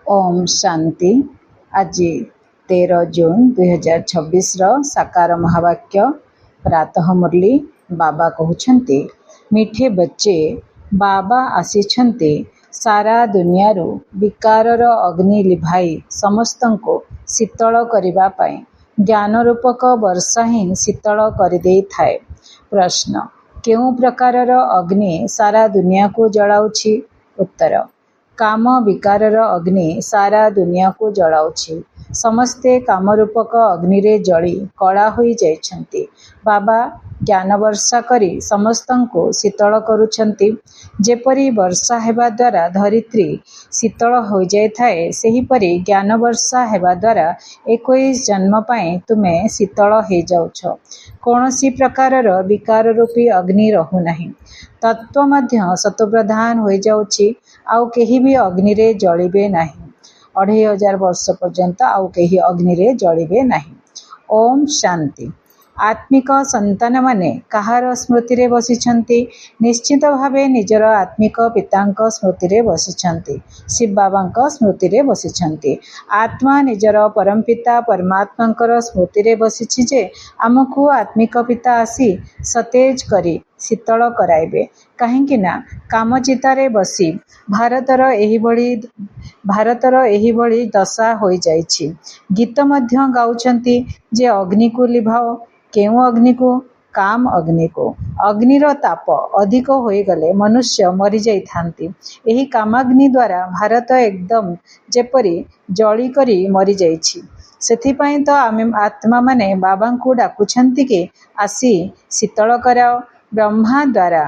ओम शांति। आज 13 जून 2026 साकार महावाक्य प्रातः मुरली बाबा कहते मीठे बच्चे बाबा आसीछन्ते सारा दुनियारू विकारर अग्नि लिभाई समस्तंको शीतल करिबा पाई ज्ञान रूपक वर्षा ही शीतल करदे थाए। प्रश्न केउ प्रकारर अग्नि सारा दुनिया को जलाउछि? उत्तर काम विकारर अग्नि सारा दुनिया को जलाउछि। समस्ते काम रूपक अग्नि रे जली कला होई जाइछन्ति। बाबा ज्ञान वर्षा करी समस्तंको शीतल करुछन्ति। जेपरी वर्षा हेबा द्वारा धरित्री शीतल हो जाए थाए सेहीपरि ज्ञान वर्षा हेबा द्वारा 21 जन्म पाए तुमे शीतल हो जाउछ। कौनसी प्रकारर विकार रूपी अग्नि रहु नहीं। तत्व मध्य सतप्रधान हो जाउछि। आउ केही भी अग्नि रे जलिबे नहीं। 2500 वर्ष पर्यंत आउ केही अग्नि रे जलिबे नहीं। ओम शांति। आत्मिक संतान माने कहार स्मृति रे बसिछन्ति? निश्चित भावे निजर आत्मिक पितांक स्मृति रे बसिछन्ति। शिव बाबांक स्मृति रे बसिछन्ति। आत्मा निजर परम पिता परमात्मांकर स्मृति रे बसिछि जे आमको आत्मिक पिता आसी सतेज करी शीतल कराइबे। काहेकि ना काम चितारे बसी भारतर एही भली दशा होई जाइछि। गीत मध्य गाउछन्ति जे अग्नि को लिभाओ। केउ अग्नि को? काम अग्नि को। अग्निर ताप अधिक होई गले मनुष्य मरी जाई थांती। एही कामाग्नि द्वारा भारत एकदम जेपरी जली करी मरी जाइछि। सेथिपाई तो आमे आत्मा माने बाबा को डाकुछन्ति कि आसी शीतल कराओ। ब्रह्मा द्वारा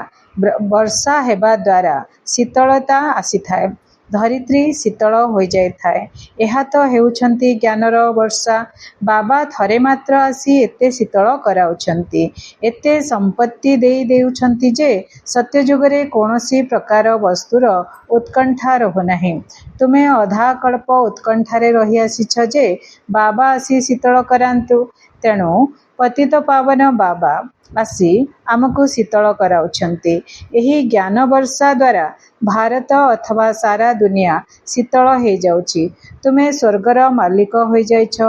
वर्षा हेबा द्वारा शीतलता आसीथाए। धरित्री शीतल हो जाए थाए। एहा तो हेउछन्ति ज्ञानर वर्षा। बाबा थरे मात्र आसी एते शीतल कराउछन्ति। एते संपत्ति देई देउछन्ति जे सत्य जुगरे कौनसी प्रकार वस्तुर उत्कंठा रहो नहीं। तुमे अधा कल्प उत्कंठारे रही आसीछ जे बाबा आसी शीतल करांतु। तेणु पतित पावन बाबा आसी आमको शीतल कराउछन्ति। एही ज्ञान वर्षा द्वारा भारत अथवा सारा दुनिया शीतल हो जाउछि। तुमे स्वर्गर मालिक हो जाइछ।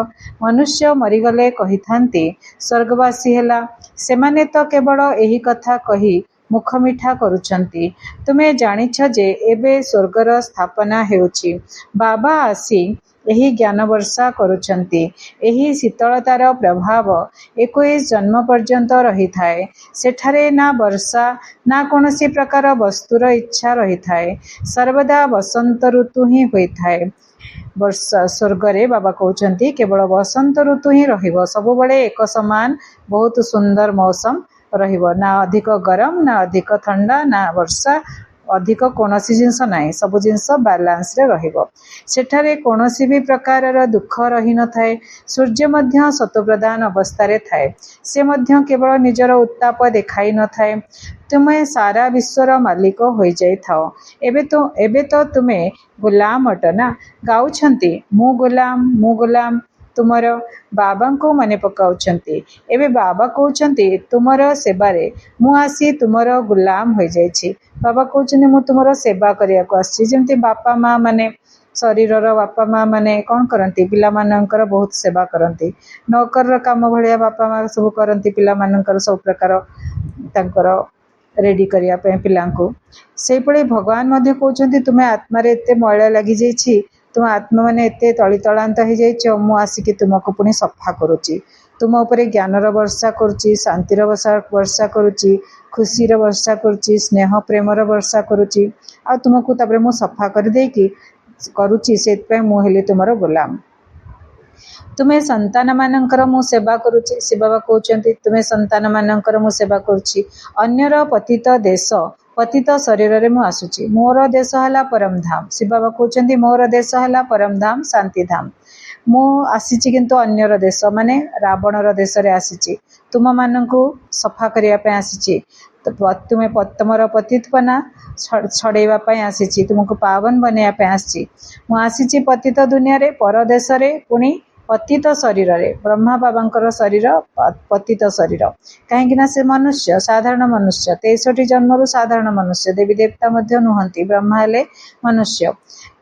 मनुष्य मरीगले कहिथांती स्वर्गवासी हेला। सेमाने तो केवल एही कथा कही मुख मिठा करुछन्ति। तुमे जानिछ जे एबे स्वर्गर स्थापना हेउछि। बाबा आसी एही ज्ञान वर्षा करुछन्ति। एही शीतलतार प्रभाव 21 जन्म पर्यंत रही थाए। सेठारे ना वर्षा ना कौनसी प्रकार वस्तुर इच्छा रही थाए। सर्वदा बसंत ऋतु ही होई थाए। वर्षा स्वर्गरे बाबा कहउछन्ति केवल बसंत ऋतु ही रहिबो। सबुबळे एक समान बहुत सुंदर मौसम रहिबो। ना अधिक गरम ना अधिक ठंडा ना वर्षा अधिक कौनसी जिनस नाही। सब जिनस बैलेंस रे रहिबो। सेठारे कौनसी भी प्रकारर दुख रही न थाए। सूर्य मध्य सतप्रधान अवस्था थाए। से मध्य केवल निजर उत्ताप देखाई न थाए। तुमे सारा विश्वर मालिक हो जाई थाओ। एबे तो तुमे गुलाम अट ना। गाउछन्ति मु गुलाम तुमर। बाबा को मने पकाउछन्ति। एबे बाबा कहउछन्ति तुमर सेबारे मु आसी तुमर गुलाम हो जाइछि। बाबा कहउछन्ति मु तुमर सेवा करिया को आछि। जेमति बापा माँ माने शरीरर बापा माँ माने कौन करती पिला मानकर बहुत सेवा करती। नौकर काम भलिया बापा माँ सब करती पिला मानकर सब प्रकार तांकर रेडी करिया पे पिलांको। सेपळे भगवान मध्ये कहउछन्ति तुमे आत्मा रे एते मैला लागि जाइछि। तुम आत्मा माने एते तळी तळांत हो जाइछ। मु आसिकी तुमको पुणी सफा करुछि। तुम उपरे ज्ञानर वर्षा करुछि। शांतिर वर्षा करुछि। खुशीर वर्षा करुछि। स्नेह प्रेमर वर्षा करुछि। आ तुमको तापरे मु सफा कर देकी करुछि। सेतपे मु हेली तुमर गुलाम। तुमे संतान मानकर मु सेवा करुछि। शिव बाबा कहउछन्ति तुमे संतान मानकर मु सेवा करुछि। अन्यर पतित देश पतित शरीर रे मु आसुछि। मोर देश हला परम धाम। शिव बाबा कहउछन्ति मोर देश हला परम धाम शांति धाम। मु आसीछि किंतु अन्यर देश माने रावणर देश रे आसीछि। तुम माननकु सफा करिया पे आसीछि। तुमे तुमर पतितपना छड़ेवा पे आसीछि। तुमको पावन बनेया पे आसीछि। मु आसीछि पतित दुनिया रे पर देश रे पुणी पतित शरीर रे। ब्रह्मा बाबांकर शरीर पतित शरीर। काहेकि ना से मनुष्य साधारण मनुष्य 63 जन्मरु साधारण मनुष्य। देवी देवता मध्य नुहंती। ब्रह्मा हेले मनुष्य।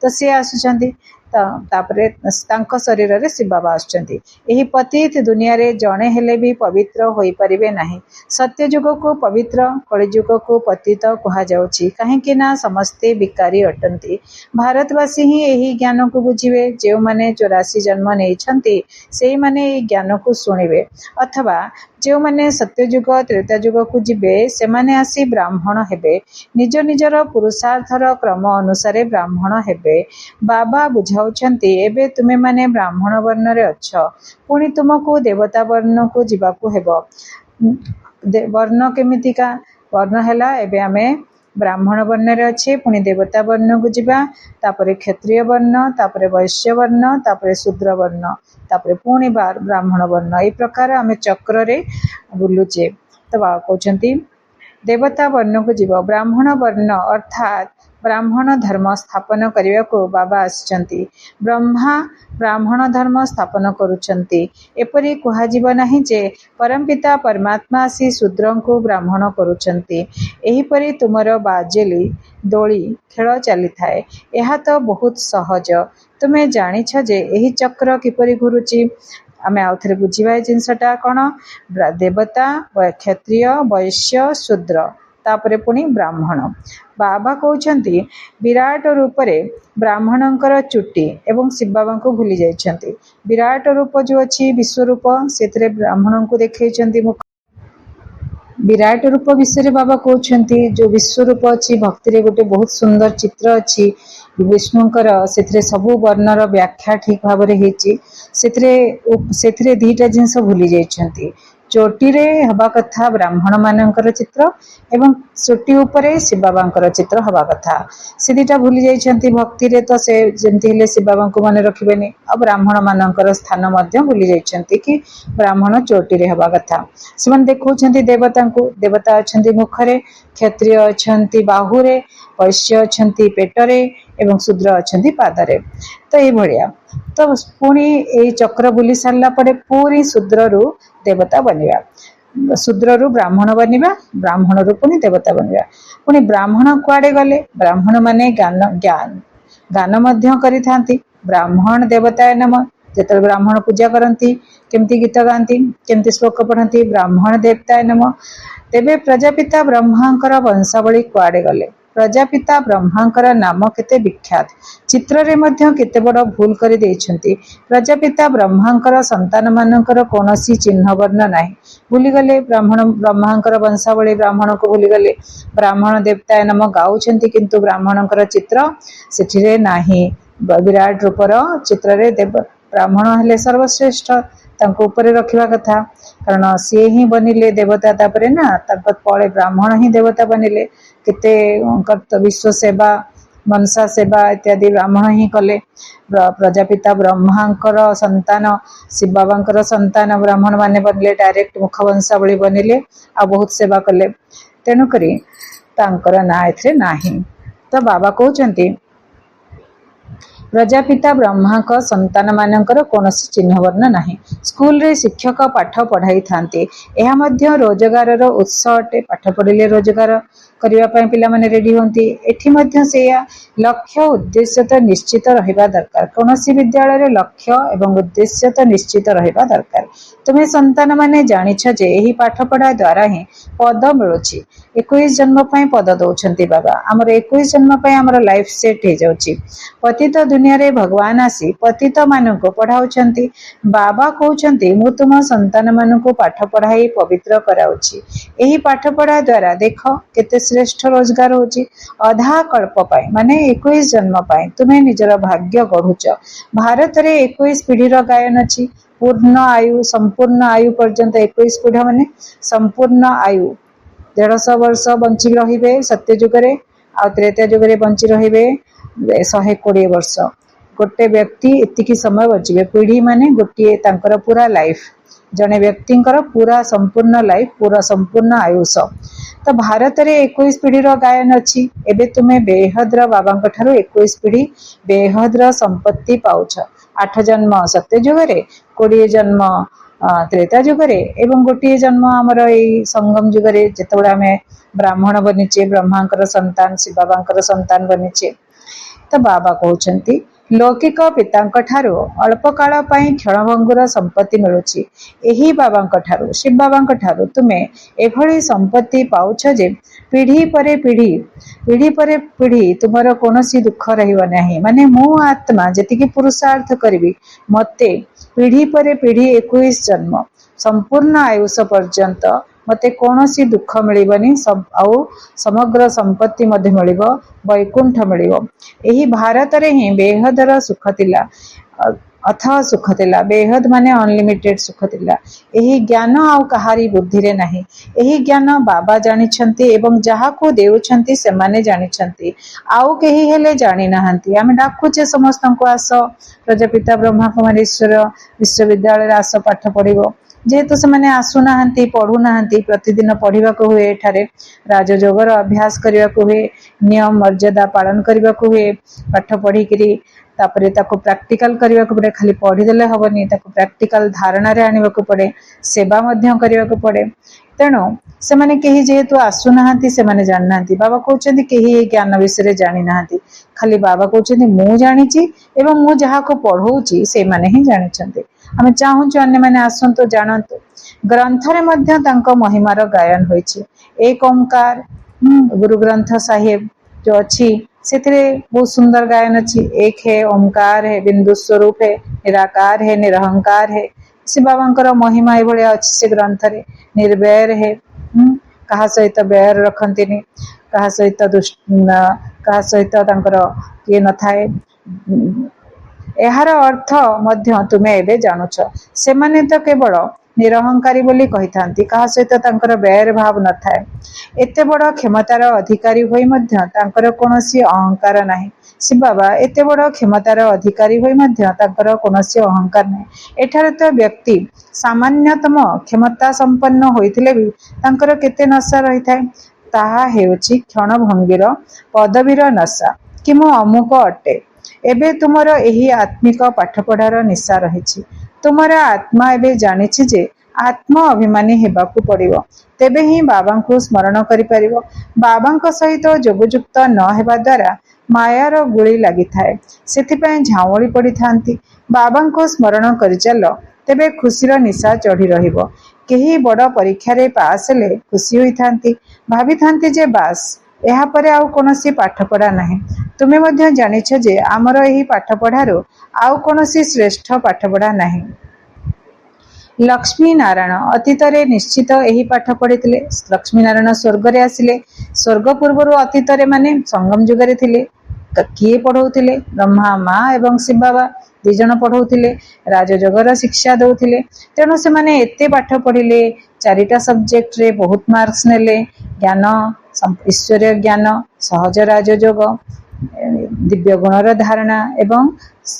तो सी आसुचंती तापरे तांको शरीर रे शिव बाबा आछंती। एही पतित दुनिया रे जणे हेले भी पवित्र होई परिबे नाही। सत्य युग को पवित्र, कलि युग को पतित कहा जाउछि, काहेकि ना समस्ते विकारी अटंती। भारतवासी ही एही ज्ञान को बुझिबे। जे माने 84 जन्म नेइछंती सेही माने एही ज्ञान को सुनिबे, अथवा जो माने सत्ययुग त्रेता युग को जिबे से माने आसी ब्राह्मण हेबे। निज निजर पुरुषार्थर क्रम अनुसारे ब्राह्मण हेबे। बाबा बुझाउछंती एबे तुमे माने ब्राह्मण वर्ण रे अछ, पुणी तुमको देवता वर्ण को जिबाकू हेबो। वर्ण केमितिका वर्ण हेला, एबे आमे ब्राह्मण वर्ण रे अच्छे, पुणी देवता वर्ण को जिबा, तापरे क्षत्रिय वर्ण, तापरे वैश्य वर्ण, तापरे शूद्र वर्ण, तापरे पुणी ब्राह्मण वर्ण। ए प्रकार आमे चक्र रे बुलुचे। तो बाबा कहउछंती देवता वर्ण को जीव। ब्राह्मण वर्ण अर्थात ब्राह्मण धर्म स्थापन करने को बाबा आछंती। ब्रह्मा ब्राह्मण धर्म स्थापन करुछंती। एपरि कुहाजिब नाही जे परमपिता परमात्मा आसी शूद्र को ब्राह्मण करुछंती। एहीपरि तुमर बाजेली दोली खेल चली थाए। यह तो बहुत सहज। तुमे जानिछ जे एही चक्र किपरि घुरुची। आमे आउथरे बुझिबा ए जिंसटा कोन, देवता, क्षत्रिय, वैश्य, शूद्र, तापरे पुणी ब्राह्मण। बाबा कहउछंती विराट रूप रे ब्राह्मणंकर चुटी एवं शिव बाबा को भूली जाइछंती। विराट रूप जो अछि विश्व रूप, सेतरे ब्राह्मण को देखैछंती मुख। विराट रूप विषय बाबा कहउछंती जो विश्व रूप अछि, भक्ति रे गोटे बहुत सुंदर चित्र अछि विष्णुंकर। सेतरे सबु वर्णर व्याख्या ठीक भाव रे हेची। सेतरे दीटा जिंस भूली जाइछंती। चोटी रे हबा कथा ब्राह्मण मानकर चित्र एवं चोटी उपरे शिव बाबांकर चित्र हबा कथा, से दीटा भूली जाइछंती। भक्ति रे तो से जेमति हेले शिव बाबा को माने रखिबेनी, आ ब्राह्मण मानकर स्थान मध्य भूली जाइछंती कि ब्राह्मण चोटी रे हबा कथा। से मन देखौछंती देवता को, देवता अछंती मुखरे, क्षत्रिय अछंती बाहुरे, वैश्य अछंती पेटरे एवं शूद्र अछंती पादरे। तो ये भड़िया तो पुणी ए चक्र बुली सारला परे पूरी शूद्र रु देवता बनिबा, शूद्र रु ब्राह्मण बनिबा, ब्राह्मण रु पुणी देवता बनिबा। पुणी ब्राह्मण कुआडे गले? ब्राह्मण माने गान मध्य करिथांती। ब्राह्मण देवताय नमः। जेतल ब्राह्मण पूजा करती केमती गीत गाती, केमती श्लोक पढ़ती, ब्राह्मण देवताय नमः। तेबे प्रजापिता ब्रह्मांकर वंशावली कुआडे गले? प्रजापिता ब्रह्मांकर नाम केते विख्यात, चित्र रे मध्य केते बड़ भूल करि देइछंती। प्रजापिता ब्रह्मांकर संतान मानकर कोनोसी चिन्ह वर्ण नाही। भूली गले ब्रह्मांकर वंशावली, ब्राह्मण को भूली गले। ब्राह्मण देवताय नम गाउछंती, किंतु ब्राह्मणंकर चित्र सेठिरे नाही। विराट रूपर चित्र रे देव ब्राह्मण हेले सर्वश्रेष्ठ, तांको ऊपर रखिबा कथा, कारण सी ही बनिले देवता। तापरे ना तांको पळे ब्राह्मण ही देवता बनिले। केते विश्व सेवा, मनसा सेवा इत्यादि ब्राह्मण ही कले। प्रजापिता ब्रह्मांकर संतान, शिव बाबांकर संतान ब्राह्मण माने बनले। डायरेक्ट मुख वंशावली बनिले, आ बहुत सेवा कले। तेणु करी तांकर ना एथरे नाही। तो बाबा कहउचंती प्रजापिता ब्रह्मांक संतान मानकर कोनोसी चिन्ह वर्ण नाही। स्कूल रे शिक्षक पाठ पढ़ाई थांते, एहा मध्य रोजगार रो उत्स अटे। पाठ पढ़िले रोजगार करिवा पय पिला माने रेडी होंती। एठी मध्य सेया लक्ष्य उद्देश्य तो निश्चित रहिबा दरकार। कोनोसी विद्यालय रे लक्ष्य एवं उद्देश्य तो निश्चित रहिबा दरकार। तुमे संतान माने जानिछ जे एही पाठ पढ़ा द्वारा ही पद मिलुछि। 21 जन्म पय पद दउछंती बाबा। हमर 21 जन्म पय हमर लाइफ सेट हे जाउछि। पतित दुनिया रे भगवान आसी पतित मानको पढ़ाउछंती। बाबा कहउछंती मु तुम संतान मानको पाठ पढ़ाई पवित्र कराउछि। एही पाठ पढ़ा द्वारा देख केते श्रेष्ठ रोजगार होछि। अधा कल्प पाए माने 21 जन्म पाए तुमे निजर भाग्य गढ़ुच। भारत रे 21 पीढ़ी रो गायन अछि। पूर्ण आयु, संपूर्ण आयु पर्यंत 21 पीढ़ी माने संपूर्ण आयु 150 वर्ष बंची रहिबे सत्य युग रे, आ त्रेता युग रे बंची रहिबे 120 वर्ष। गोटे व्यक्ति एतिकी समय बचिबे। पीढ़ी माने गोटे तांकर पूरा लाइफ, जने व्यक्तिंकर पूरा संपूर्ण लाइफ, पूरा संपूर्ण आयुष। तो भारत रे 21 पीढ़ी रो गायन अछि। एबे तुमे बेहद्र बाबांक ठारू 21 पीढ़ी बेहद्र संपत्ति पाउछ। 8 जन्म सत्य युग रे, 20 जन्म त्रेता युग रे, एवं गोटे जन्म हमर एई संगम युग रे, जेतबेला हमें ब्राह्मण बनिचे, ब्रह्मांकर संतान, शिव बाबांकर संतान बनिचे। तो बाबा कहउछंती लौकिक पितांक ठारू अल्प काल पई क्षणभंगुर संपत्ति मिलुछि। एही बाबांक ठारू शिव बाबांक ठारू तुमे एभली संपत्ति पाउछ जे पीढ़ी परे पीढ़ी तुमर कोनोसी दुख रहिबो नाही। माने मो आत्मा जतिकि पुरुषार्थ करिवि मते पीढ़ी परे पीढ़ी 21 जन्म संपूर्ण आयुष पर्यंत मते कोनोसी दुख मिलिबनी। सब आउ समग्र संपत्ति मध्ये मिलिबो, वैकुंठ मिलिबो। एही भारत रे ही बेहदर सुख थिला, अथाह सुख थिला। बेहद माने अनलिमिटेड सुख थिला। एही ज्ञान आउ कहारी बुद्धि रे नाही। एही ज्ञान बाबा जानि छंती एवं जहा को देउछंती से माने जानि छंती, आउ केही हेले जानि नाहंती। आमे डाकुचे समस्त को आस प्रजापिता ब्रह्मा कुमारी ईश्वर विश्वविद्यालय आस पाठ पढ़िबो। जेहेतु से माने आसु नाहंती, पढ़ु नाहंती, प्रतिदिन पढ़िबा को हुए, एठारे राजयोगर अभ्यास करिबा को हुए, नियम मर्यादा पालन करिबा को हुए। पाठ पढ़ी करी तापरे ताको प्रैक्टिकल करिबा को पड़े। खाली पढ़ी देले हबनी, ताको प्रैक्टिकल धारणा रे आनिबा को पड़े, सेवा मध्य करिबा को पड़े। तेणु से माने केही जेहेतु आसु नाहंती, से माने जानि नाहंती। बाबा कहउछन्ती केही ज्ञान विषय जानि नाहंती। खाली बाबा कहउछन्ती मु जानिछि एवं मु जहा को पढ़ौछि से माने ही जानिछन्ती। आमे चाहूछु अन्य माने आसंतो जानंतु। ग्रंथ रे मध्य तांको महिमार गायन होइछि। एक ओंकार गुरु ग्रंथ साहिब जो अछि सेथिरे बहुत सुंदर गायन अछि। एक है, ओंकार है, बिंदु स्वरूप है, निराकार है, निरहंकार है। शिव बाबांकर महिमा एभଳି अछि से ग्रंथ रे। निर्वैर है, कहा सहित बैर रखंतिनी, कहा सहित कहा सहित तांकर किए न थाए। एहार अर्थ मध्य तुमे एबे जानुछ। से माने तो केवल निरहंकारी बोली कहिथांती, कहा सहित तांकर बैर भाव न थाए। एते बड़ क्षमतार अधिकारी होई मध्य तांकर कोनोसी अहंकार नाही। शिव बाबा एते बड़ क्षमतार अधिकारी होई मध्य तांकर कोनोसी अहंकार नाही। एठारे तो व्यक्ति सामान्यतम क्षमता संपन्न होइथिले भी तांकर केते नशा रही थाए। ताहा हेउछि क्षणभंगीर पदवीर नशा कि मु अमुक अटे। एबे तुमर एही आत्मिक पाठपढ़ार निशा रहिछि। तुमर आत्मा एबे जानिछि जे आत्म अभिमानी हेबाकू पड़िबो, तेबे ही बाबा को स्मरण करि परिबो। बाबा सहित जोगयुक्त न हेबा द्वारा मायार गुली लागि थाए, सेथिपय झावळी पड़ी थांती। बाबा को स्मरण करि चलो, तेबे खुशीर निशा चढ़ी रहिबो। केही बड़ परीक्षा रे पास हेले खुशी होई थांती, भाबी थांती जे बास एहा परे आउ कोनोसी पाठपढ़ा नाही। तुमे मध्य जानिछ जे आमर एही पाठपढ़ारो आउ कोनोसी श्रेष्ठ पाठपढ़ा नाही। लक्ष्मी नारायण अतीत रे निश्चित एही पाठ पढ़िथिले। लक्ष्मी नारायण स्वर्ग रे आसिले। स्वर्ग पूर्वरु अतीत रे माने संगम युग रे थिले। किए पढ़ौथिले? ब्रह्मा माँ एवं शिव बाबा दी जण पढ़ौथिले, राजयोगर शिक्षा दउथिले। तेणु से माने एते पाठ पढ़िले, चारिटा सब्जेक्ट रे बहुत मार्क्स नेले। ज्ञान, ईश्वरीय ज्ञान, सहज राजयोग, दिव्य गुणर धारणा एवं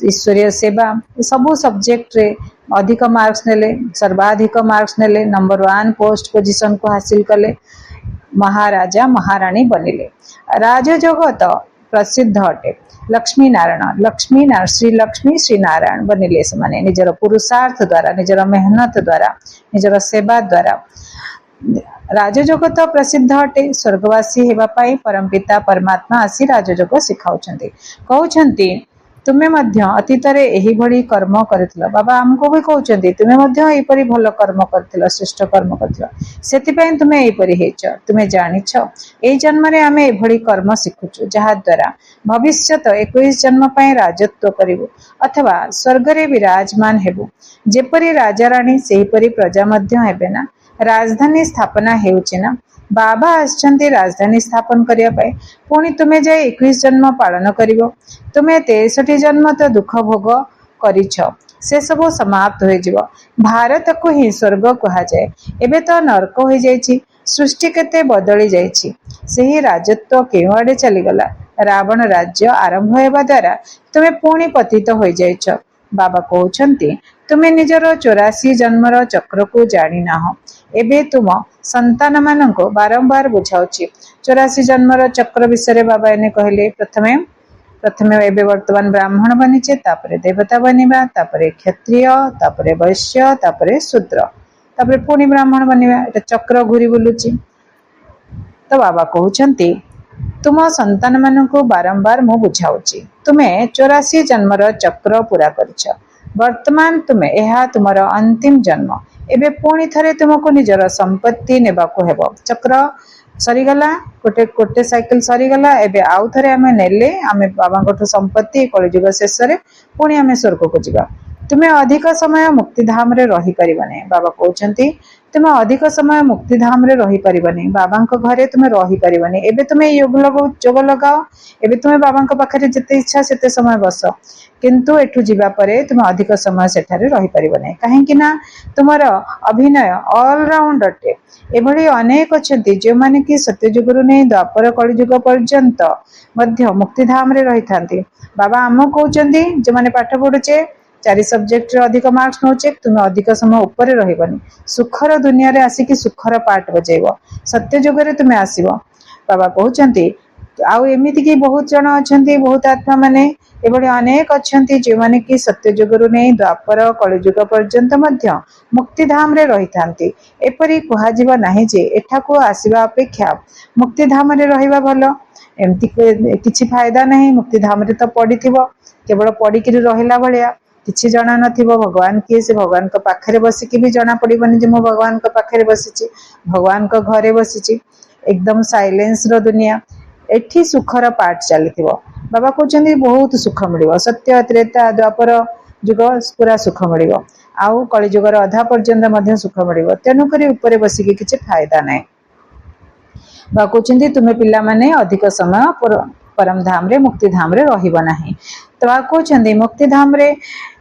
ईश्वरीय सेवा, सबु सब्जेक्ट रे अधिक मार्क्स नेले, सर्वाधिक मार्क्स नेले। नंबर 1 पोस्ट पोजीशन को हासिल कले, महाराजा महाराणी बनिले। राजजगत प्रसिद्ध अटे। लक्ष्मी नारायण श्री लक्ष्मी श्री नारायण बनिले। से माने निजर पुरुषार्थ द्वारा, निजर मेहनत द्वारा, निजर सेवा द्वारा राजजगत प्रसिद्ध अटे। स्वर्गवासी हेबा पाई परमपिता परमात्मा आसी राजयोग शिखाउछन्ति। कहउछन्ति तुमे मध्य अतीत रे एही भली कर्म करथिलो। बाबा हमको भी कहउछन्ति तुमे मध्य एही परी भल कर्म करथिलो, श्रेष्ठ कर्म करथिलो, सेतिपय तुमे एही परी हेच। तुमे जानिछ एही जन्म रे आमे एही भली कर्म शिखुछु, जहा द्वारा भविष्यत 21 जन्म पय राजत्व करिवु अथवा स्वर्ग रे विराजमान हेबु। जेपरी राजा रानी सेही परी प्रजा मध्य हेबे ना। राजधानी स्थापना हेउछि ना। बाबा आछन्ति राजधानी स्थापन करिया पाए। पुणी तुमे जाय 21 जन्म पालन करिवो। तुमे 63 जन्म तो दुख भोग करिछ, से सब समाप्त हो जिवो। भारत को ही स्वर्ग कहा जाए। एबे तो नरक हो जाइछि। सृष्टि केते बदली जाइछि। सेही राजत्व केउ आडे चली गला। रावण राज्य आरंभ हेबा द्वारा तुमे पुणी पतित हो जाइछ। बाबा कहउछन्ति तुमे निजर 84 जन्मर चक्र को जानि नाहो। एबे तुम संतान मानको बारंबार बुझाउछि 84 जन्मर चक्र विषय बाबा एने कहले। प्रथमे एबे वर्तमान ब्राह्मण बनिचे, तापरे देवता बनिबा, तापरे क्षत्रिय, तापरे वैश्य, तापरे शूद्र, तापरे पुणी ब्राह्मण बनिबा। एटा चक्र घुरी बुलुची। तो बाबा कहउछन्ति तुम संतान मानकु बारंबार मु बुझाऊची तुमे 84 जन्मर चक्र पूरा करिछ। वर्तमान तुमे एहा तुमर अंतिम जन्म। एबे पुणी थरे तुमको निजर संपत्ति नेबाको हेबो। चक्र सरीगला गोटे गोटे साइकिल सरीगला एबे आउ थरे आमे नेले आमे बाबांगठु संपत्ति कलिजुग शेष रे पुणी आमे स्वर्ग को जिबा। तुम्हें अधिक समय मुक्तिधाम रे रही परिबने। बाबा कहउछंती तुम्हें अधिक समय मुक्तिधाम रे रही परिबने। बाबांक घरे तुम्हें रही परिबने। एबे तुम्हें जोग लगाओ। एबे तुम्हें बाबांक पाखरे जते इच्छा सेते समय बस, किंतु एठु जिबा परे तुम्हें अधिक समय सेठारे रही परिबने। काहेकि ना तुमर अभिनय ऑलराउंडर टे। एभली अनेक अछंती जे माने कि सत्ययुगरु नै द्वापर कलियुग पर्यंत मध्य मुक्तिधाम रे रही थांती। बाबा आम कहउछंती जे माने पाठ पढुचे 4 सब्जेक्ट रे अधिक मार्क्स नोचे तुम अधिक समय ऊपर रहबनी। सुखर दुनिया रे आसी कि सुखर पार्ट बजेइबो। सत्य जुग रे तुमे आसीबो। बाबा कहउछंती आउ एमिति कि बहुत जन अछंती, बहुत आत्मा माने एबडी अनेक अछंती जे माने कि सत्य जुगरु नै द्वापर कलियुग पर्यंत मध्य मुक्तिधाम रे रही थांती। एपरि कुहा जिबा नाही जे एठाको आसीबा अपेक्षा मुक्तिधाम रे रहिबा भलो। एमति किछि फायदा नहीं। मुक्तिधाम रे तो पडिथिबो, केवल पडिकि रहिला भलिया किछि जणा नथिबो भगवान किए से भगवान का पाखरे बसिकी भी जणा पड़िबनी जे मो भगवान का पाखरे बसिची, भगवान का घरे बसिची। एकदम साइलेंस रो दुनिया। एठी सुखर पाठ चलिथिबो। बाबा कहउछन्ती बहुत सुख मिलिबो। सत्य त्रेता द्वापर जुग पूरा सुख मिलिबो। आउ कलि जुगर अधा पर्यंत मध्य सुख मिलिबो। तेनु करी ऊपर बसिकी किछि फायदा नाही। बाबा कहउछन्ती तुमे पिला माने अधिक समय परम धाम रे मुक्ति धाम रे रहिबो नाही। तो बाबा कहउछन्ती मुक्ति धाम रे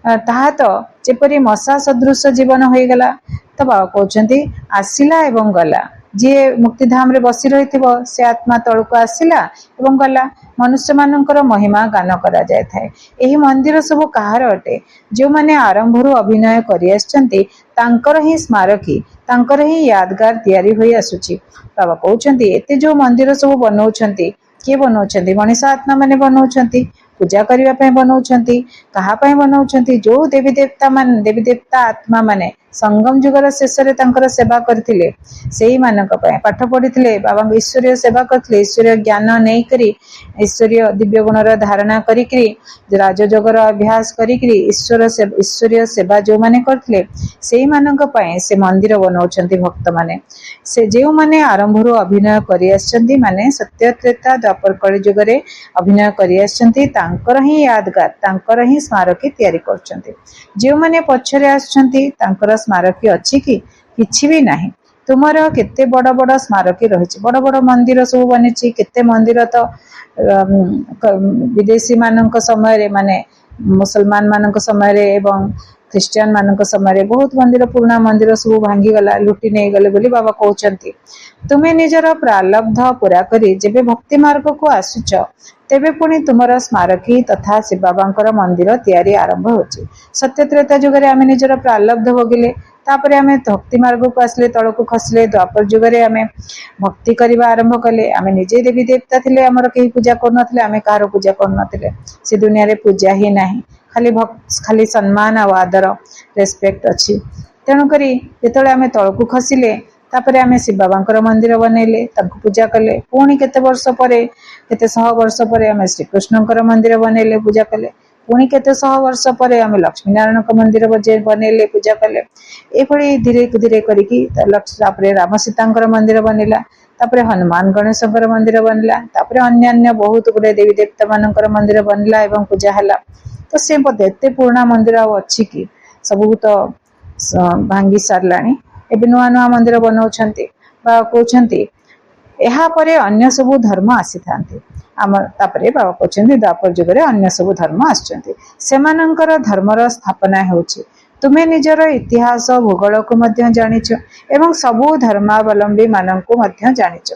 ताहा तो जेपरि मशा सदृश जीवन होई गला। तो बाबा कहउछन्ती आसिला एवं गला। जे मुक्ति धाम रे बसी रहिथिबो से आत्मा तळको आसिला एवं गला। मनुष्य मानकर महिमा गान करा जाय थाए। एही मंदिर सब कहार अटे? जो माने आरंभरु अभिनय करि आछन्ती तांकर ही स्मारकी, तांकर ही यादगार तयारी होई आसुची। बाबा कहउछन्ती एते जो मंदिर सब बनौछन्ती के बनौछन्ती? मनीष आत्मा माने बनौछन्ती। पूजा करबा पय बनौछन्ती। कहा पय बनौछन्ती? जो देवी देवता आत्मा माने संगम जुगर शेष रे तांकर सेवा करथिले सेही मानक पय पाठ पढिथिले। बाबा ईश्वरीय सेवा करथिले। ईश्वरीय ज्ञान नै करी ईश्वरीय दिव्य गुण रा धारणा करी राजयोगर अभ्यास करी ईश्वरीय सेवा जो माने करथिले सेही मानक पय से मंदिर बनौछन्ती। भक्त माने से जे माने आरंभरु अभिनय करि आछन्ती माने सत्य त्रेता द्वापर कलि जुगरे अभिनय करि आछन्ती तांकर ही यादगार, तांकर ही स्मारकी तयारी करछन्ती। जे माने पछरे आछन्ती तांकर स्मारकी अछि कि? किछि भी नाही। तुमर केते बड़ बड़ स्मारकी रहिछि। बड़ बड़ मंदिर सब बनिछि। केते मंदिर तो विदेशी मानक समय रे माने मुसलमान मानक समय रे एवं ख्रिस्टियन मानक समय रे बहुत मंदिर पुराना मंदिर सब भांगी गला, लुटी नै गले बोली बाबा कहउछन्ती। तुमे निजर प्रारब्ध पूरा करी जेबे भक्ति मार्ग को आसुच तेबे पुणी तुमर स्मारकी तथा शिव बाबांकर मंदिर तयारी आरंभ होछि। सत्य त्रेता जुगरे आमे निजर प्रारब्ध भोगिले, तापरे आमे भक्ति मार्ग को आसले, तळको खसले। द्वापर जुगरे आमे भक्ति करिबा आरंभ कले। आमे निजे देवी देवता थिले, हमर केही पूजा करनथिले, आमे कार पूजा करनथिले। से दुनिया रे पूजा ही नाही, खाली सम्मान आ आदर रेस्पेक्ट अछि। तेणु करी जेतळे आमे तळको खसिले तापरे आमे शिव बाबांकर मंदिर बनेले, तांको पूजा कले। पुणी केते वर्ष परे, केते सह वर्ष परे आमे श्री कृष्णकर मंदिर बनेले, पूजा कले। पुणी केते सह वर्ष परे आमे लक्ष्मी नारायण का मंदिर बनेले, पूजा कले। एभली धीरे धीरे करिकी तापरे राम सीतांकर मंदिर बनेला, तापरे हनुमान गणेशंकर मंदिर बनला, तापरे अन्यान्य बहुत गुडे देवी देवता मानकर मंदिर बनला एवं पूजा हला। तो से एते पुराना मंदिर अछि कि? सबु तो भांगी सारलाणी। एबे नुआ नुआ मंदिर बनौछन्ती। बाबा कहउछन्ती एहा परे अन्य सब धर्म आसी थांती। तापरे बाबा कहउछन्ती द्वापर जुगरे अन्य सब धर्म आछन्ती। सेमानंकर धर्मर स्थापना हेउछि। तुमे निजर इतिहास भूगोल को मध्य जानिछ एवं सबु धर्मावलंबी माननको मध्य जानिछ।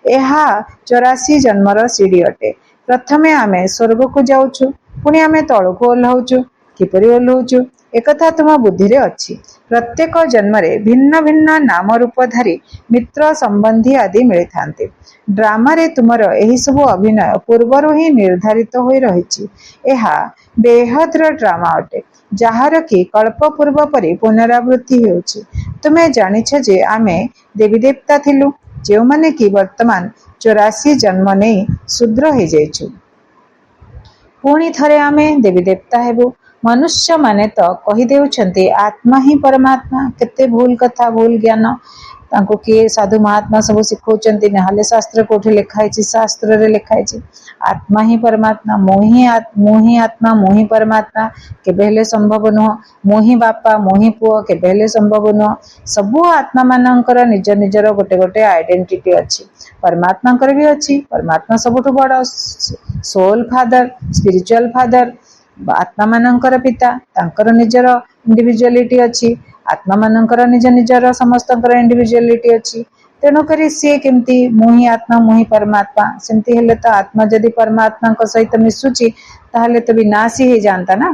एहा 84 जन्मर सीढ़ी अटे। प्रथमे आमे स्वर्ग को जाउछु, पुणी आमे तळको ओल्हाउछु। किपरि ओल्हाउछु एकथा तुम बुद्धि रे अछि। प्रत्येक जन्मरे भिन्न भिन्न नाम रूपधारी मित्र संबंधी आदि मिली थांते। ड्रामा रे तुमर एही सब अभिनय पूर्वरु ही निर्धारित होई रहिछि। एहा बेहदर ड्रामा अटे, जहार कि कल्प पूर्व परि पुनरावृत्ति हेउछि। तुमे जानिछ जे आमे देवी देवता थिलु, ଯେଉଁମାନେ କି ବର୍ତ୍ତମାନ 84 ଜନ୍ମ ନେଇ ଶୂଦ୍ର ହେଇଯାଇଛୁ। ପୁଣି ଥରେ ଆମେ ଦେବୀ ଦେବତା ହେବୁ। ମନୁଷ୍ୟମାନେ ତ କହିଦେଉଛନ୍ତି ଆତ୍ମା ହିଁ ପରମାତ୍ମା। କେତେ ଭୁଲ କଥା, ଭୁଲ ଜ୍ଞାନ। ତାଙ୍କୁ କିଏ ସାଧୁ ମହାତ୍ମା ସବୁ ଶିଖଉଛନ୍ତି, ନହେଲେ ଶାସ୍ତ୍ର କୋଉଠି ଲେଖା ହେଇଛି? ଶାସ୍ତ୍ରରେ ଲେଖା ହେଇଛି ଆତ୍ମା ହିଁ ପରମାତ୍ମା। ମୁଁ ହିଁ ଆତ୍ମା, ମୁଁ ହିଁ ପରମାତ୍ମା, କେବେ ହେଲେ ସମ୍ଭବ ନୁହଁ। ମୁଁ ହିଁ ବାପା, ମୁଁ ହିଁ ପୁଅ, କେବେ ହେଲେ ସମ୍ଭବ ନୁହଁ। ସବୁ ଆତ୍ମା ମାନଙ୍କର ନିଜ ନିଜର ଗୋଟେ ଗୋଟେ ଆଇଡେଣ୍ଟିଟି ଅଛି। ପରମାତ୍ମାଙ୍କର ବି ଅଛି। ପରମାତ୍ମା ସବୁଠୁ ବଡ଼, ସୋଲ ଫାଦର, ସ୍ପିରିଚୁଆଲ ଫାଦର, ଆତ୍ମା ମାନଙ୍କର ପିତା। ତାଙ୍କର ନିଜର ଇଣ୍ଡିଭିଜୁଆଲିଟି ଅଛି। ଆତ୍ମା ମାନଙ୍କର ନିଜ ନିଜର ସମସ୍ତଙ୍କର ଇଣ୍ଡିଭିଜୁଆଲିଟି ଅଛି। ତେଣୁକରି ସିଏ କେମିତି ମୁଁ ହିଁ ଆତ୍ମା, ମୁଁ ହିଁ ପରମାତ୍ମା? ସେମିତି ହେଲେ ତ ଆତ୍ମା ଯଦି ପରମାତ୍ମାଙ୍କ ସହିତ ମିଶୁଛି ତାହେଲେ ତ ବିନାଶୀ ହେଇଯାଆନ୍ତା ନା।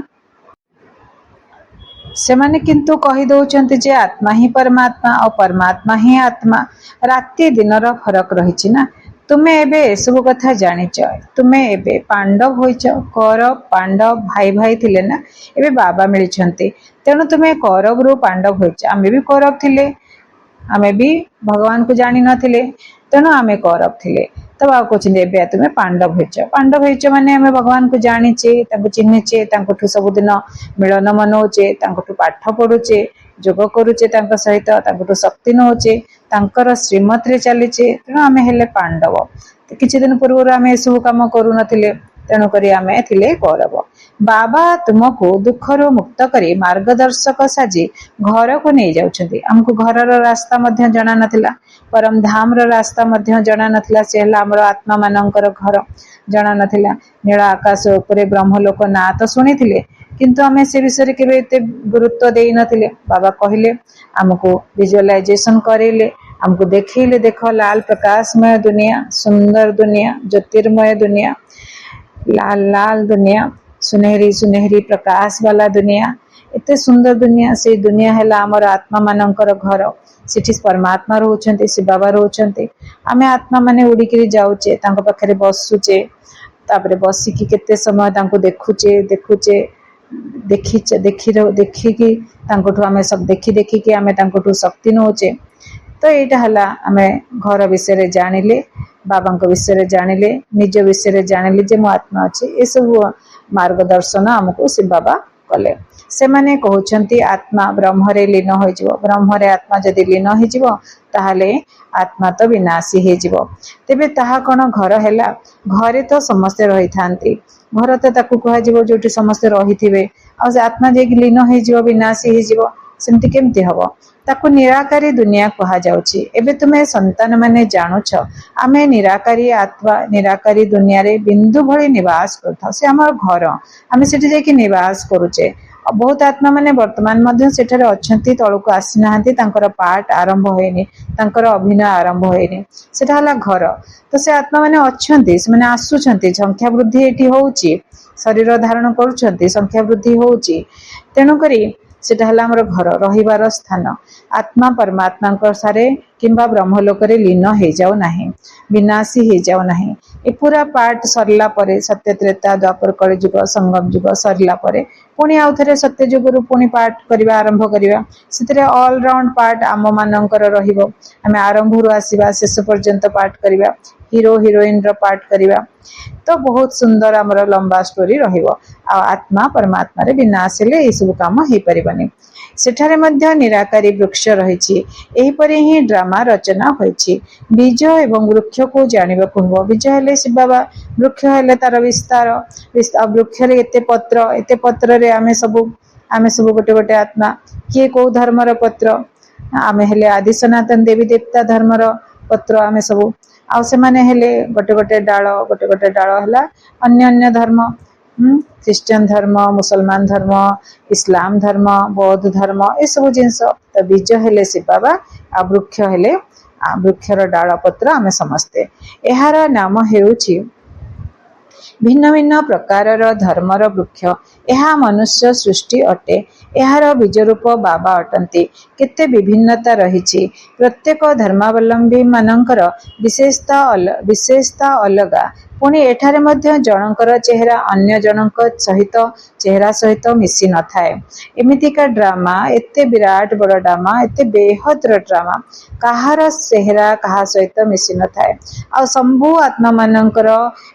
ସେମାନେ କିନ୍ତୁ କହିଦଉଛନ୍ତି ଯେ ଆତ୍ମା ହିଁ ପରମାତ୍ମା ଆଉ ପରମାତ୍ମା ହିଁ ଆତ୍ମା। ରାତି ଦିନର ଫରକ ରହିଛି ନା। ତୁମେ ଏବେ ଏସବୁ କଥା ଜାଣିଛ। ତୁମେ ଏବେ ପାଣ୍ଡବ ହୋଇଛ। କୌରବ ପାଣ୍ଡବ ଭାଇ ଭାଇ ଥିଲେ ନା, ଏବେ ବାବା ମିଳିଛନ୍ତି। ତେଣୁ ତୁମେ କୌରବରୁ ପାଣ୍ଡବ ହୋଇଛ। ଆମେ ବି କୌରବ ଥିଲେ, ଆମେ ବି ଭଗବାନଙ୍କୁ ଜାଣିନଥିଲେ, ତେଣୁ ଆମେ କୌରବ ଥିଲେ। ତ ବାବା କହୁଛନ୍ତି ଏବେ ତୁମେ ପାଣ୍ଡବ ହେଇଛ। ପାଣ୍ଡବ ହେଇଛ ମାନେ ଆମେ ଭଗବାନଙ୍କୁ ଜାଣିଛେ, ତାଙ୍କୁ ଚିହ୍ନିଛେ, ତାଙ୍କଠୁ ସବୁଦିନ ମିଳନ ମନଉଛେ, ତାଙ୍କଠୁ ପାଠ ପଢୁଛେ, ଯୋଗ କରୁଛେ ତାଙ୍କ ସହିତ, ତାଙ୍କଠୁ ଶକ୍ତି ନଉଛେ, ତାଙ୍କର ଶ୍ରୀମତରେ ଚାଲିଛେ। ତେଣୁ ଆମେ ହେଲେ ପାଣ୍ଡବ। କିଛି ଦିନ ପୂର୍ବରୁ ଆମେ ଏସବୁ କାମ କରୁନଥିଲେ, ତେଣୁକରି ଆମେ ଥିଲେ କୌରବ। ବାବା ତୁମକୁ ଦୁଃଖରୁ ମୁକ୍ତ କରି ମାର୍ଗଦର୍ଶକ ସାଜି ଘରକୁ ନେଇ ଯାଉଛନ୍ତି। ଆମକୁ ଘରର ରାସ୍ତା ମଧ୍ୟ ଜଣା ନଥିଲା, ପରମ ଧାମର ରାସ୍ତା ମଧ୍ୟ ଜଣା ନଥିଲା। ସେ ହେଲା ଆମର ଆତ୍ମା ମାନଙ୍କର ଘର, ଜଣା ନଥିଲା। ନୀଳ ଆକାଶ ଉପରେ ବ୍ରହ୍ମଲୋକ ନାଁ ତ ଶୁଣିଥିଲେ, କିନ୍ତୁ ଆମେ ସେ ବିଷୟରେ କେବେ ଏତେ ଗୁରୁତ୍ୱ ଦେଇନଥିଲେ। ବାବା କହିଲେ, ଆମକୁ ଭିଜୁଆଲାଇଜେସନ କରେଇଲେ, ଆମକୁ ଦେଖେଇଲେ, ଦେଖ ଲାଲ ପ୍ରକାଶମୟ ଦୁନିଆ, ସୁନ୍ଦର ଦୁନିଆ, ଜ୍ୟୋତିର୍ମୟ ଦୁନିଆ, लाल लाल दुनिया, सुनहरी सुनहरी प्रकाश वाला दुनिया, एते सुंदर दुनिया। से दुनिया है आमर आत्मा मानकर घर। सेठी परमात्मा रोचंती, से बाबा रोचंती। आमे आत्मा माने उड़िकी जाऊचे, तांको पाखरे बसुचे, तापरे बसिकी केते समय तांको देखुचे देखुचे देखिकी तांकोठु आमे सब देखिकी आमे तांकोठु शक्ति नौचे। तो यहाँ है आमे घर विषय जानिले, बाबा विषय जानिले, निज विषय जानिले जे मो आत्मा अच्छे। ये सब मार्गदर्शन आमको से बाबा कले। से माने कहउछंती आत्मा ब्रह्मरे लीन हो जिवो। ब्रह्मरे आत्मा जदि लीन हो जिवो ताहले आत्मा तो विनाशी हो जिवो। तेबे ताहा कोन घर हैला? घरे तो समस्त रही थांती। घर तो ताकू कहा जिवो जोटी समस्त रहिथिबे। आ आत्मा जे लीन हो जिवो, विनाशी हो जिवो, सेमती केमती हबो? ताकू निराकारी दुनिया कहा जाउची। एबे तुमे संतान माने जानुछ आमे निराकारी आत्मा निराकारी दुनिया रे बिंदु भली निवास करथा। से हमर घर, आमे सेठी जेकी निवास करूचे। बहुत आत्मा माने वर्तमान मध्य सेठारे अछंती, तळको आसी नाहंती, तांकर पाठ आरंभ होइनी, तांकर अभिनय आरंभ होइनी। सेटा हला घर। तो से आत्मा माने अछंती, से माने आसुछंती, संख्या वृद्धि एठी होउची, शरीर धारण करूछंती, संख्या वृद्धि होउची। तेनु करी सेटा हला हमर घर, रहिबार स्थान। आत्मा परमात्मा सारे किंबा ब्रह्मलोक लीन हो जाऊ नाही, विनाशी हो जाऊ नाही। ए पूरा पार्ट सरला परे, सत्य त्रेता द्वापर कलिजुग संगम जुग सरला परे पुणी आउ थे सत्य जुगरू पुणी पार्ट करवा आरंभ करवा। से ऑलराउंड पार्ट आम मानकर रहिबो। आमे आरंभरू आसीबा, शेष पर्यंत पार्ट करवा, हीरो हीरोइन रो पार्ट करवा। तो बहुत सुंदर आमर लंबा स्टोरी रहिबो। आत्मा परमात्मा रे विनाश हेले ए सब काम हो परिबनी। सेठारे मध्य निराकारी वृक्ष रही। एहीपरि ही ड्रामा रचना होइछि। बीज एवं वृक्ष को जानिबाकु हबो। बीज हेले शिव बाबा, वृक्ष हेले तार विस्तार। वृक्ष रे एते पत्र रे आमे सब गोटे गोटे आत्मा। किए को धर्मर पत्र? आमे हेले आदि सनातन देवी देवता धर्मर पत्र। आमे सब आउ से माने हेले गोटे गोटे डाल हला अन्य अन्य धर्म, ख्रिस्टियन धर्म, मुसलमान धर्म, इस्लाम धर्म, बौद्ध धर्म, ये सब जिनस। तो बीज हेले शिव बाबा, आ वृक्ष हेले वृक्षर डाल पत्र आमे समस्ते। एहार नाम हेउछि भिन्न भिन्न प्रकारर धर्मर वृक्ष। यह मनुष्य सृष्टि अटे। यार बीज रूप बाबा अटंती। केते विभिन्नता रही। प्रत्येक धर्मावलंबी मानकर विशेषता अलगा, पुणी एठारे मध्य जनकर चेहरा अन्य जनक सहित चेहरा सहित मिसी न थाए। एमितिका ड्रामा एते विराट बड़ ड्रामा एते बेहदर ड्रामा कहार चेहरा कहा सहित मिसी न थाए। आ संभु आत्मा मानकर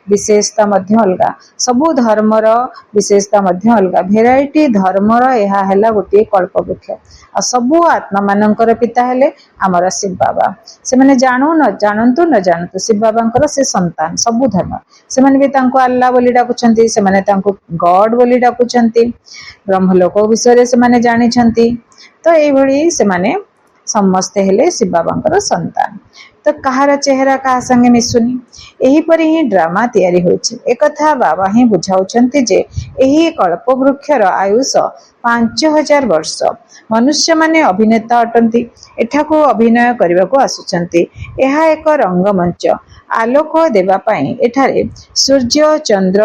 विशेषता मध्य अलगा, सबु धर्मर विशेषता मध्य अलगा। भेराइटी धर्मर यह है गोटे कल्पवृक्ष। आ सबु आत्मा मानकर पिता हेले आमर शिव बाबा। से माने जानू न जानतु न जानतु शिव बाबा से संतान सबु धर्म से माने भी तांको अल्लाह बोली डाकुछंती, से माने तांको गॉड बोली डाकुछंती। ब्रह्मलोक विषय से माने जानी छंती। तो एई भली से माने समस्ते हेले शिव बाबा संतान। तो कहार चेहरा कहा संगे मिसुनी एही परी ही ड्रामा तैयारी होइछि। एक कथा बाबा ही बुझाउछंती जे एही कल्पवृक्षर आयुष 5000 वर्ष। मनुष्य माने अभिनेता अटंती, एठाको अभिनय करने को आसुचंती। यह एक रंगमंच। आलोक देवा पाई एठारे सूर्य चंद्र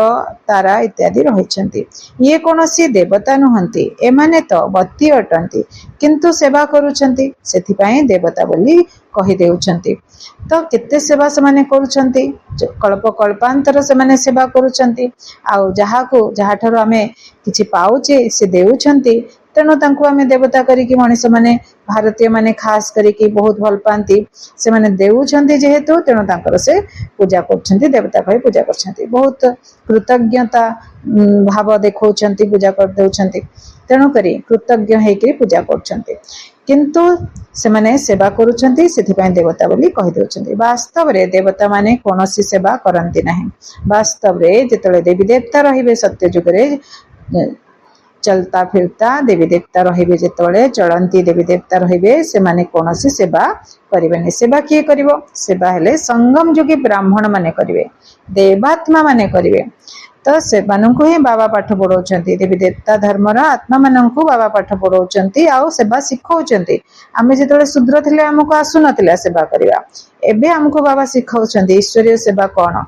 तारा इत्यादि रहिछंती। ये कोनोसी देवता नुहंती, एमाने तो बत्ती अटंती किंतु सेवा करूछंती, सेथिपाई देवता बोली कहि देउछंती। तो केते सेवा से माने करूछंती, कल्प कल्पांतर से माने सेवा करूछंती। आउ जहाको जहाठारो आमे किछि पाउचे से देउछंती। तेणु तांको आमे देवता करिकी मनीष माने भारतीय माने खास करिकी बहुत भल पांती। से माने देउछंती जेहेतु तेणु तांकर से पूजा करछंती, देवता कहि पूजा करछंती। बहुत कृतज्ञता भाव देखौछंती, पूजा कर देउछंती। तेणु करी कृतज्ञ हेकि पूजा करछंती। किंतु से माने सेवा करूछंती, सेथिपाई देवता बोली कहि देउछंती। वास्तव रे देवता माने कोनोसी सेवा करंती नाही। वास्तव रे जेतले देवी देवता रहिबे सत्य जुग रे चलता फिरता देवी देवता रहिबे, जेतले चलंती देवी देवता रहिबे से माने कोनोसी सेवा करिबेनी। सेवा किए करिवो? सेवा हेले संगम जुगी ब्राह्मण माने करिवे, देवात्मा माने करिवे। तो से माननकु ही बाबा पाठ पढ़ाउछंती। देवी देवता धर्मर आत्मा माननकु बाबा पाठ पढ़ाउछंती आउ सेवा सिखाउछंती। आमे जेतले शूद्र थिले हमको आसु नथिला सेवा करिवा, एबे हमको बाबा सिखाउछंती ईश्वरीय सेवा कोन,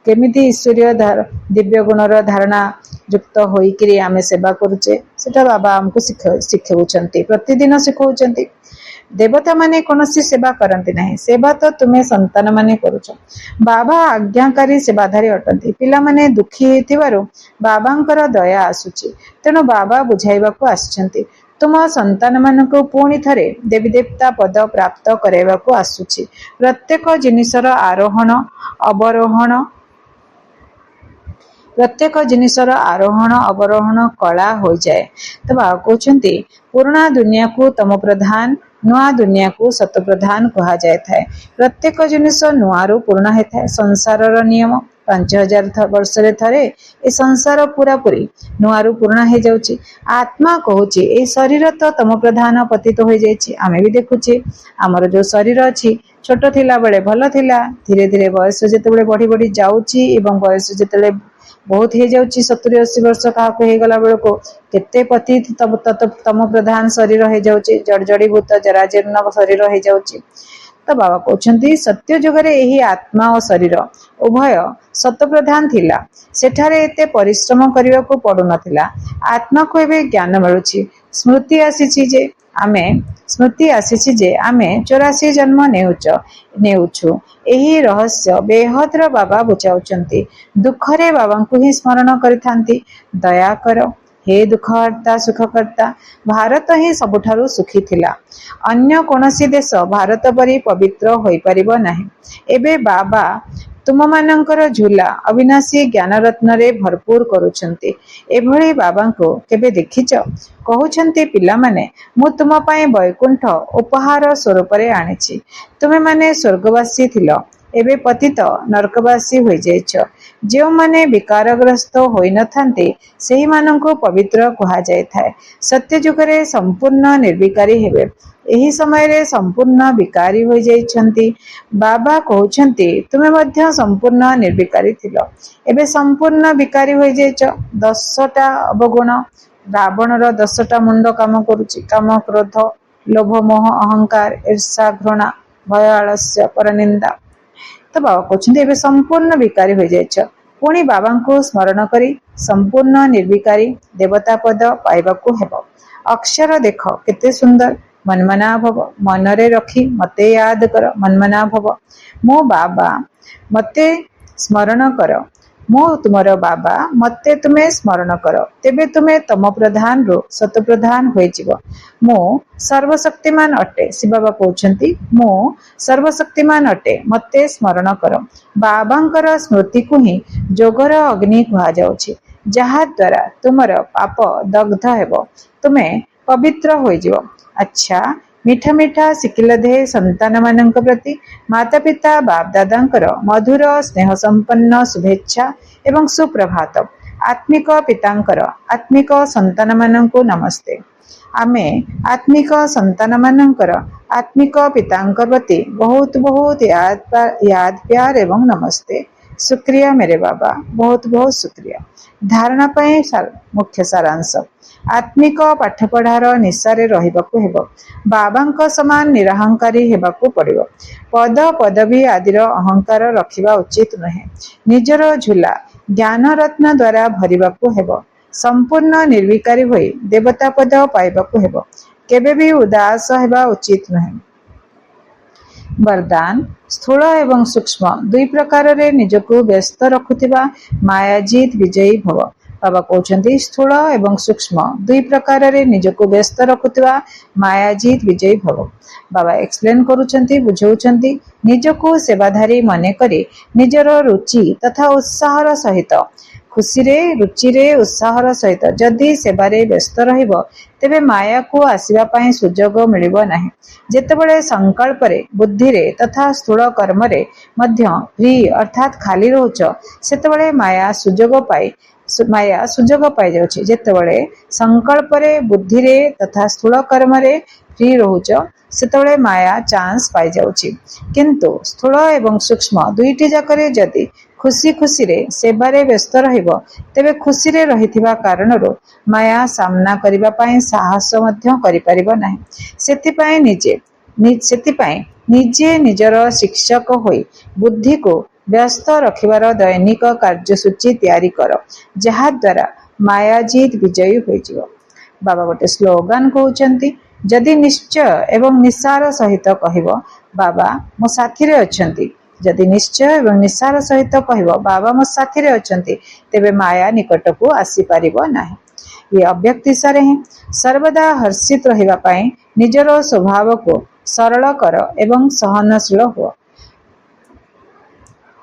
केमिति ईश्वरीय दिव्य गुणर धारणा युक्त होइकरी आमे सेवा करूचे सेटा बाबा हमको सिखाउछंती, प्रतिदिन सिखाउछंती। देवता माने कोनोसी सेवा करंती नाही, सेवा तो तुमे संतान माने करूछ। बाबा आज्ञाकारी सेवाधारी अटंती। पिला माने दुखी हेतिबारु बाबांकर दया आसुची, तेणु बाबा बुझाइबाकू आछंती। तुम संतान मानकु पुणी थरे देवी देवता पद प्राप्त कराइबाकू आसुची। प्रत्येक जिनिसर आरोहण अवरोहण प्रत्येक जिनिसर आरोहण अवरोहण कला हो जाए। तो बाबा कहते पुराणा दुनिया को तम प्रधान, नुआ दुनिया को सत प्रधान कहा जाए थाए। प्रत्येक जिनिस नुआ रु पुराणा होता है। संसार नियम 5000 वर्ष थरे ए संसार पूरा पूरी नुआ रु पुराणा हो जाउची। आत्मा कहूची ए शरीर तो तम प्रधान पतित हो जाइछि। आमे भी देखुचे हमर जो शरीर अछि छोट थिला बेले भल थिला, धीरे धीरे बयस जेतेबेले बढ़ी बढ़ी जाउची एवं बयस जेतेबेले बहुत हो जाउची 70-80 वर्ष काहाको हे गला बेलको केते पति तम प्रधान शरीर हो जाउची, जड़जड़ीभूत जराजीर्ण शरीर हो जाउची। तो बाबा कहते सत्य जुगरे यही आत्मा और शरीर उभय सत प्रधान थिला। सेठारे एते परिश्रम करने को पड़ू नथिला। आत्मा को एबे ज्ञान मिलुची, स्मृति आसीची जे आमे 84 जन्म नेउछु। एही रहस्य बेहदर बाबा बुझाउचंती। दुखरे बाबा को ही स्मरण करिथांती। दया करो हे दुखहर्ता सुखकर्ता। भारत ही सबुठारु सुखी थिला। अन्य कोनोसी देश भारत परी पवित्र होई परिबो नाही। एबे बाबा तुम मानकर झूला अविनाशी ज्ञान रत्न रे भरपूर करूछंती। एभली बाबा को केबे देखिच? कहउछंती पिला माने मु तुम पाए वैकुंठ उपहार स्वरूप रे आनिछि। तुमे माने स्वर्गवासी थिलो, एबे पतित नरकवासी हो जाइछ। जो माने विकारग्रस्त होई न थांते सेही माननको पवित्र कहा जाय थाए। सत्य जुगरे संपूर्ण निर्विकारी हेबे, एही समय रे संपूर्ण विकारी हो जाइछंती। बाबा कहउछंती तुमे मध्य संपूर्ण निर्विकारी थिलो, एबे संपूर्ण विकारी हो जाइछ। 10टा अवगुण रावणर 10टा मुंड काम करूची। काम क्रोध लोभ मोह अहंकार ईर्षा घृणा भय आलस्य परनिंदा। तो बाबा कहते एबे संपूर्ण विकारी हो जाइछ। पुणी बाबा को स्मरण करी संपूर्ण निर्विकारी देवता पद पाइबाकू हेबो। अक्षर देख केते सुंदर मनमना भव, मनरे रखी मते याद कर मनमना भव। मो बाबा मते स्मरण कर। मो तुमर बाबा मते तुम्हें स्मरण कर, तेबे तुम्हें तम प्रधान रो सत प्रधान होई जिवो। मो सर्वशक्तिमान अटे। शिव बाबा कहउछंती मो सर्वशक्तिमान अटे, मते स्मरण कर। बाबांकर स्मृति को ही जोगर अग्नि कहा जाउछि, जहा द्वारा तुमर पाप दग्ध हेबो, तुमे पवित्र होई जिवो। अच्छा, मीठा मीठा शिखिल दे संतान मानक प्रति माता पिता बाप दादांकर मधुर स्नेह संपन्न शुभेच्छा एवं सुप्रभात। आत्मिक पितांकर आत्मिक संतान मानक नमस्ते। आमे आत्मिक संतान मानकर आत्मिक पितांकर प्रति बहुत बहुत याद प्यार एवं नमस्ते। शुक्रिया मेरे बाबा, बहुत बहुत शुक्रिया। धारणा पाए मुख्य सारांश। आत्मिक पाठपढ़ार निशारे रहिबाकु हेबो। बाबांक समान निरहंकारी हेबाकु पड़िबो। पद पदवी आदिर अहंकार रखिबा उचित नहे। निजर झूला ज्ञान रत्न द्वारा भरिबाकु हेबो। संपूर्ण निर्विकारी होई देवता पद पाइबाकु हेबो। केबे भी उदास हेबा उचित नहे। वरदान। स्थूल एवं सूक्ष्म दुई प्रकार रे निजको व्यस्त रखुथिबा मायाजीत विजयी भव। बाबा कहउछंती स्थूल एवं सूक्ष्म दुई प्रकार रे निजको व्यस्त रखुथिबा मायाजीत विजयी भव। बाबा एक्सप्लेन करूछंती, बुझाउछंती निजको सेवाधारी मने करी निजर रुचि तथा उत्साहर सहित खुशी रे रुचि रे उत्साहर सहित जदि सेवारे व्यस्त रहिबो, तेबे माया को आसीबा पई सुजोग मिलिबो नाही। जेतेबेले संकल्प रे बुद्धि रे तथा स्थूल कर्म रे मध्य फ्री अर्थात खाली रहुछ, सेतेबेले माया सुजोग पाई जाउछि। जेतेबेले संकल्प रे बुद्धि रे तथा स्थूल कर्म रे फ्री रहुछ, सेतेबेले माया चांस पाई जाउछि। किंतु स्थूल एवं सूक्ष्म दुईटी जाकरे जदि खुशी खुशी रे सेवारे व्यस्त रहिबो, तेबे खुशी रे रहिथिबा कारणरो माया सामना करिबा पई साहस मध्य करि परिबो नाही। सेतिपई निजे निजर शिक्षक होई बुद्धि को व्यस्त रखिबार दैनिक कार्यसूची तैयारी कर, जहा द्वारा मायाजीत विजयी होई जिवो। बाबा गोटे स्लोगान कहउछंती, जदि निश्चय एवं निस्सार सहित कहिबो बाबा मो साथी रे अछंती, जदि निश्चय एवं निस्सार सहित कहिबो बाबा मो साथी रे अछंती, तेबे माया निकट को आसी परिबो नाही। ये अव्यक्तिसारे हैं। सर्वदा हर्षित रहिबा पई निजर स्वभाव को सरल कर एवं सहनशील हो।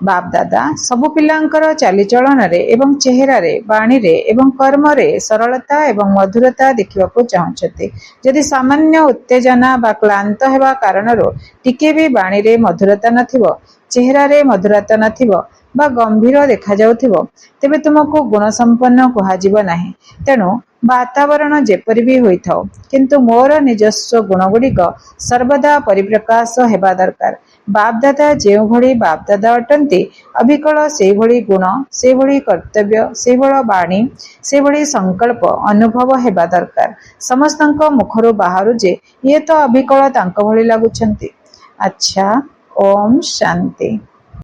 बाप दादा सबु पिलांकर चालीचलन रे एवं चेहरा रे बाणी रे एवं कर्म रे सरलता एवं मधुरता देखिबाकू चाहते। जदि सामान्य उत्तेजना बा क्लांत हेबा कारणरो टिके भी बाणी रे मधुरता नथिबो, चेहरा रे मधुरता नथिबो बा गंभीर देखा जाउथिबो, तेबे तुमको गुण संपन्न कुहाजिबो नाही। तेणु वातावरण जेपरि भी होइथाओ, किंतु मोर निजस्व गुण गुड़िक सर्वदा परिप्रकाश हेबा दरकार। बापदादा जेउ भली बापदादा अटंती, अभिकल से भली गुण, से भली कर्तव्य, से भली बाणी, से भली संकल्प अनुभव हेबा दरकार। समस्तंक मुखरु बाहरु जे ये तो अभिकल तांक भली लागुछंती। अच्छा, ओम शांति।